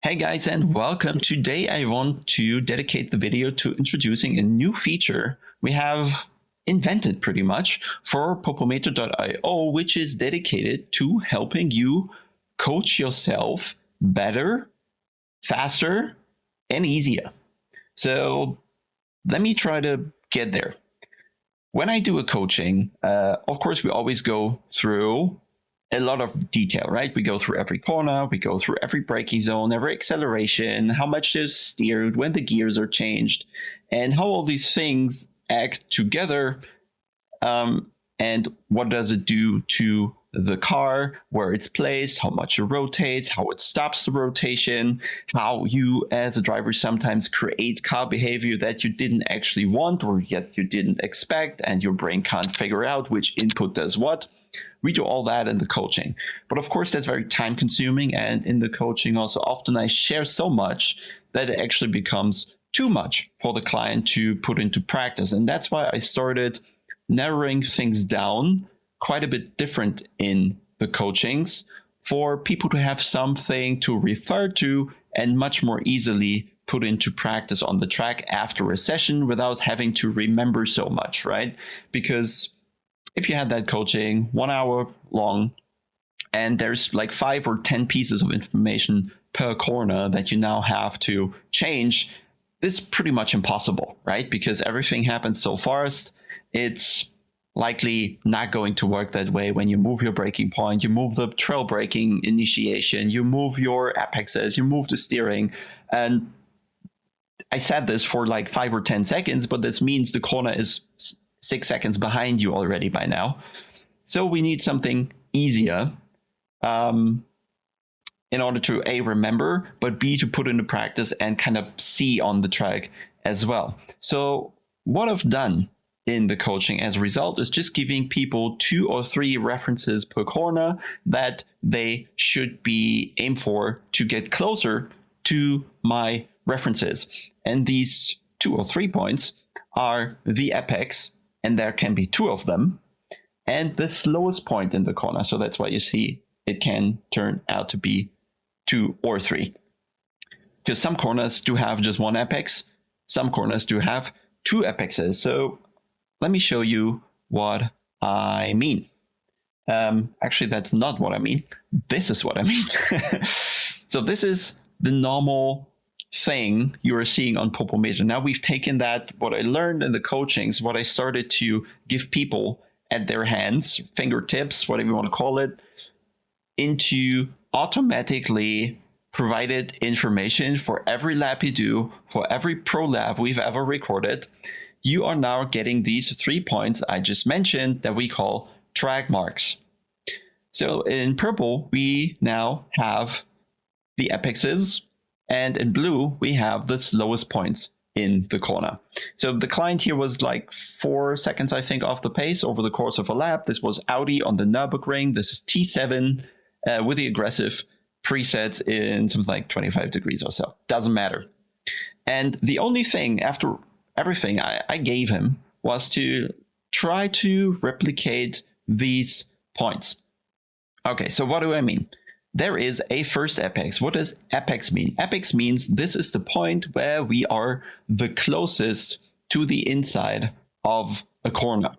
Hey guys, and welcome. Today I want to dedicate the video to introducing a new feature we have invented pretty much for Popometer.io, which is dedicated to helping you coach yourself better, faster, and easier. So let me try to get there. When I do a coaching, of course, we always go through a lot of detail, right? We go through every corner, we go through every braking zone, every acceleration, how much is steered, when the gears are changed, and how all these things act together, and what does it do to the car, where it's placed, how much it rotates, how it stops the rotation, how you as a driver sometimes create car behavior that you didn't actually want or yet you didn't expect, and your brain can't figure out which input does what. We do all that in the coaching. But of course, that's very time consuming. And in the coaching also, often I share so much that it actually becomes too much for the client to put into practice. And that's why I started narrowing things down quite a bit different in the coachings for people to have something to refer to and much more easily put into practice on the track after a session without having to remember so much, right? Because if you had that coaching 1 hour long and there's like 5 or 10 pieces of information per corner that you now have to change, it's pretty much impossible, right? Because everything happens so fast. It's likely not going to work that way when you move your braking point, you move the trail braking initiation, you move your apexes, you move the steering. And I said this for like 5 or 10 seconds, but this means the corner is 6 seconds behind you already by now. So we need something easier in order to A, remember, but B, to put into practice and kind of see on the track as well. So what I've done in the coaching as a result is just giving people 2 or 3 references per corner that they should be aimed for to get closer to my references. And these 2 or 3 points are the apex, and there can be 2 of them, and the slowest point in the corner. So that's why you see it can turn out to be 2 or 3. Because some corners do have just 1 apex, some corners do have 2 apexes. So let me show you what I mean. Actually, that's not what I mean. This is what I mean. So this is the normal thing you are seeing on Popometer. Now we've taken that, what I learned in the coachings, what I started to give people at their hands, fingertips, whatever you want to call it, into automatically provided information for every lap you do, for every pro lap we've ever recorded. You are now getting these 3 points I just mentioned that we call track marks. So in purple, we now have the apexes, and in blue, we have the slowest points in the corner. So the client here was like 4 seconds, I think, off the pace over the course of a lap. This was Audi on the Nurburgring. This is T7 with the aggressive presets in something like 25 degrees or so. Doesn't matter. And the only thing after everything I gave him was to try to replicate these points. Okay, so what do I mean? There is a first apex. What does apex mean? Apex means this is the point where we are the closest to the inside of a corner.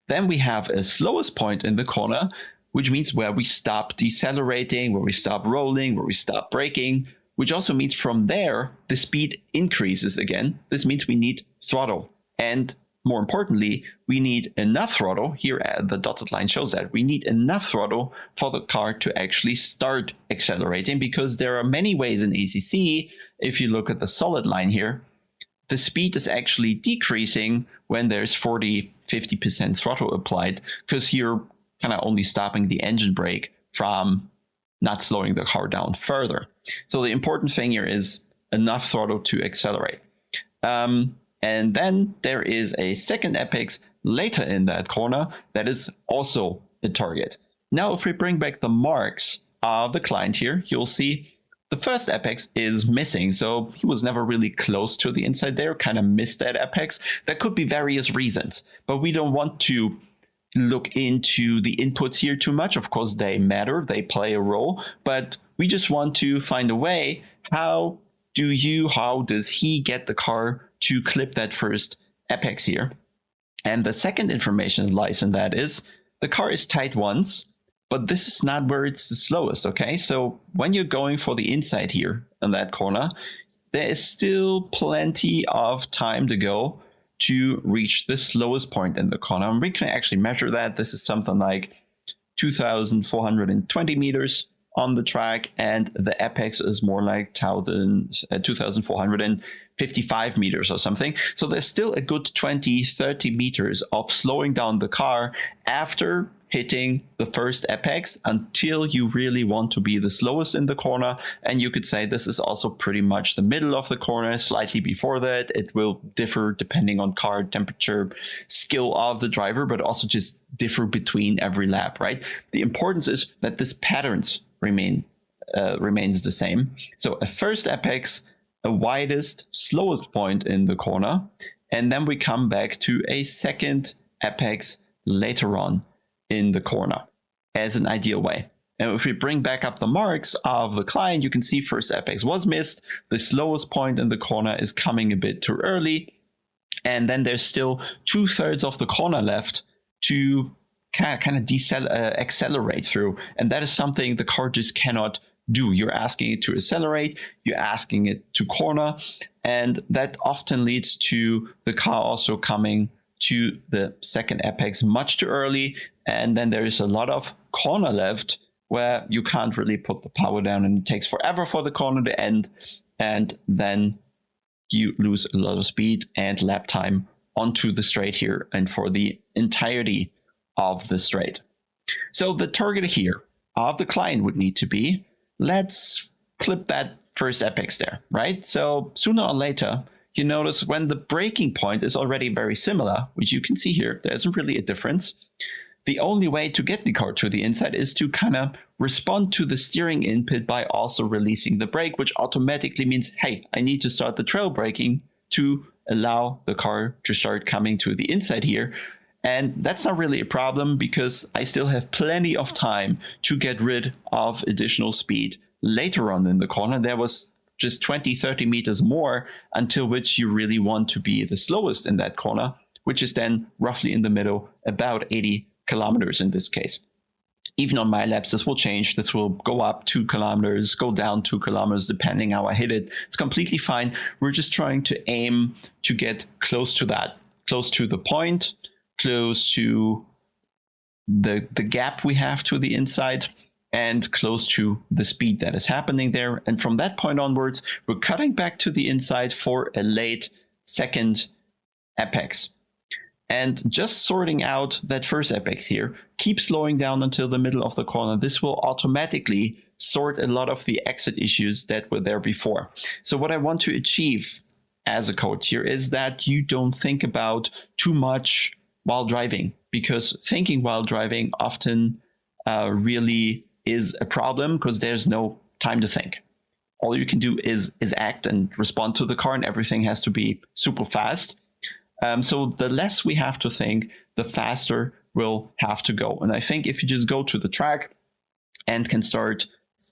Then we have a slowest point in the corner, which means where we stop decelerating, where we stop rolling, where we stop braking, which also means from there, the speed increases again. This means we need throttle. And more importantly, we need enough throttle. Here, the dotted line shows that we need enough throttle for the car to actually start accelerating, because there are many ways in ACC. If you look at the solid line here, the speed is actually decreasing when there's 40-50% throttle applied, because you're kind of only stopping the engine brake from not slowing the car down further. So the important thing here is enough throttle to accelerate. And then there is a second apex later in that corner that is also a target. Now, if we bring back the marks of the client here, you'll see the first apex is missing. So he was never really close to the inside there, kind of missed that apex. There could be various reasons, but we don't want to look into the inputs here too much. Of course, they matter, they play a role, but We just want to find a way, how does he get the car to clip that first apex here? And the second information that lies in that is the car is tight once, but this is not where it's the slowest, okay? So when you're going for the inside here in that corner, there is still plenty of time to go to reach the slowest point in the corner. And we can actually measure that. This is something like 2,420 meters on the track, and the apex is more like 2,455 meters or something. So there's still a good 20-30 meters of slowing down the car after hitting the first apex until you really want to be the slowest in the corner. And you could say this is also pretty much the middle of the corner, slightly before that. It will differ depending on car temperature, skill of the driver, but also just differ between every lap, right? The importance is that this patterns remains the same. So a first apex, a widest, slowest point in the corner, and then we come back to a second apex later on in the corner as an ideal way. And if we bring back up the marks of the client, you can see first apex was missed. The slowest point in the corner is coming a bit too early. And then there's still 2/3 of the corner left to kind of accelerate through. And that is something the car just cannot do. You're asking it to accelerate, you're asking it to corner, and that often leads to the car also coming to the second apex much too early. And then there is a lot of corner left where you can't really put the power down, and it takes forever for the corner to end. And then you lose a lot of speed and lap time onto the straight here and for the entirety of the straight. So the target here of the client would need to be, let's clip that first apex there, right? So sooner or later, you notice when the braking point is already very similar, which you can see here, there isn't really a difference. The only way to get the car to the inside is to kind of respond to the steering input by also releasing the brake, which automatically means, hey, I need to start the trail braking to allow the car to start coming to the inside here. And that's not really a problem because I still have plenty of time to get rid of additional speed. Later on in the corner, there was just 20-30 meters more until which you really want to be the slowest in that corner, which is then roughly in the middle, about 80 kilometers in this case. Even on my laps, this will change. This will go up 2 kilometers, go down 2 kilometers, depending how I hit it. It's completely fine. We're just trying to aim to get close to that, close to the point, close to the gap we have to the inside, and close to the speed that is happening there. And from that point onwards, we're cutting back to the inside for a late second apex. And just sorting out that first apex here, keep slowing down until the middle of the corner. This will automatically sort a lot of the exit issues that were there before. So what I want to achieve as a coach here is that you don't think about too much while driving, because thinking while driving often really is a problem because there's no time to think. All you can do is act and respond to the car, and everything has to be super fast. So the less we have to think, the faster we'll have to go. And I think if you just go to the track and can start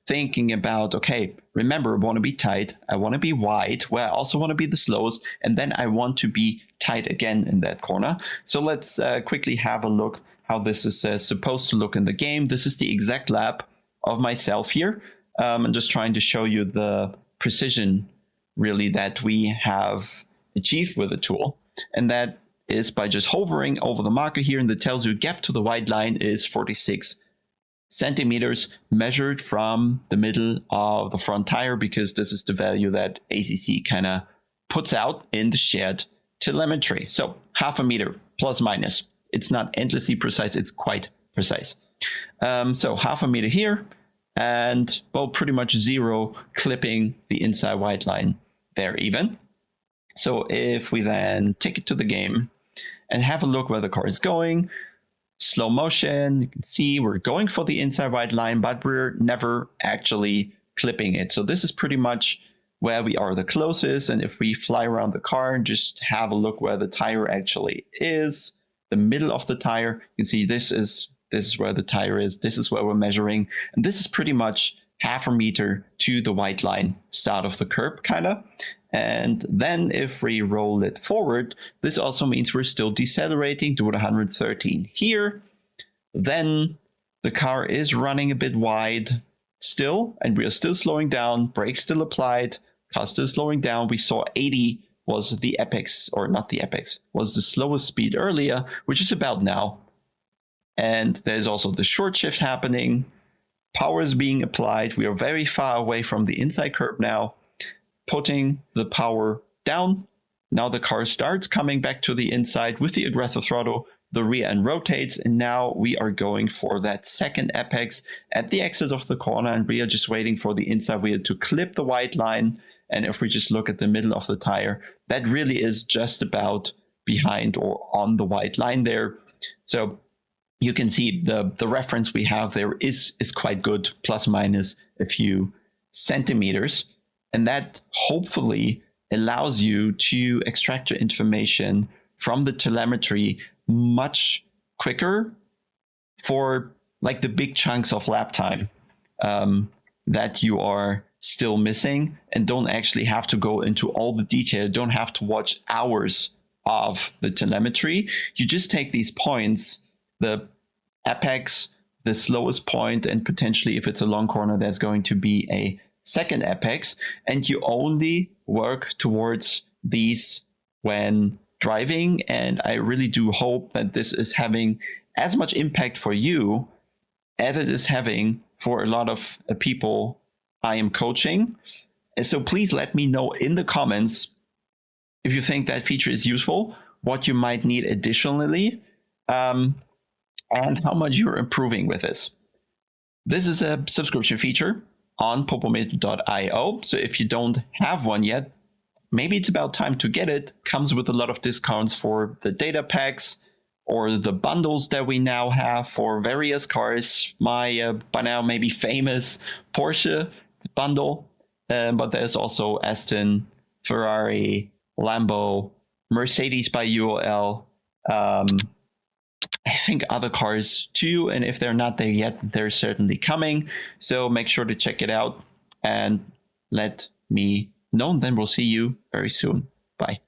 thinking about, okay, remember, I want to be tight, I want to be wide, where I also want to be the slowest, and then I want to be tight again in that corner. So let's quickly have a look how this is supposed to look in the game. This is the exact lap of myself here. I'm just trying to show you the precision really that we have achieved with the tool. And that is by just hovering over the marker here, and that tells you gap to the white line is 46 centimeters measured from the middle of the front tire, because this is the value that ACC kind of puts out in the shared telemetry. So 0.5 meter plus minus. It's not endlessly precise, it's quite precise. So 0.5 meter here, and well, pretty much 0 clipping the inside white line there even. So if we then take it to the game and have a look where the car is going, slow motion, you can see we're going for the inside white line, but we're never actually clipping it. So this is pretty much where we are the closest. And if we fly around the car and just have a look where the tire actually is, the middle of the tire, you can see this is where the tire is. This is where we're measuring. And this is pretty much half a meter to the white line, start of the curb, kind of. And then if we roll it forward, this also means we're still decelerating to 113 here. Then the car is running a bit wide still, and we are still slowing down, brakes still applied, car still slowing down. We saw 80 was the apex, or not the apex, was the slowest speed earlier, which is about now. And there's also the short shift happening. Power is being applied. We are very far away from the inside curb now. Putting the power down. Now the car starts coming back to the inside with the aggressive throttle. The rear end rotates, and now we are going for that second apex at the exit of the corner, and we are just waiting for the inside wheel to clip the white line. And if we just look at the middle of the tire, that really is just about behind or on the white line there. So you can see the reference we have there is quite good, plus minus a few centimeters. And that hopefully allows you to extract your information from the telemetry much quicker for like the big chunks of lap time that you are still missing, and don't actually have to go into all the detail, don't have to watch hours of the telemetry. You just take these points, the apex, the slowest point, and potentially if it's a long corner, there's going to be a second apex, and you only work towards these when driving. And I really do hope that this is having as much impact for you as it is having for a lot of people I am coaching. And so please let me know in the comments if you think that feature is useful, what you might need additionally, and how much you're improving with this. This is a subscription feature on popometer.io. So if you don't have one yet, maybe it's about time to get it. Comes with a lot of discounts for the data packs or the bundles that we now have for various cars. My by now maybe famous Porsche bundle, but there's also Aston, Ferrari, Lambo, Mercedes by UOL, I think other cars too, and if they're not there yet, they're certainly coming. So make sure to check it out and let me know, and then we'll see you very soon. Bye.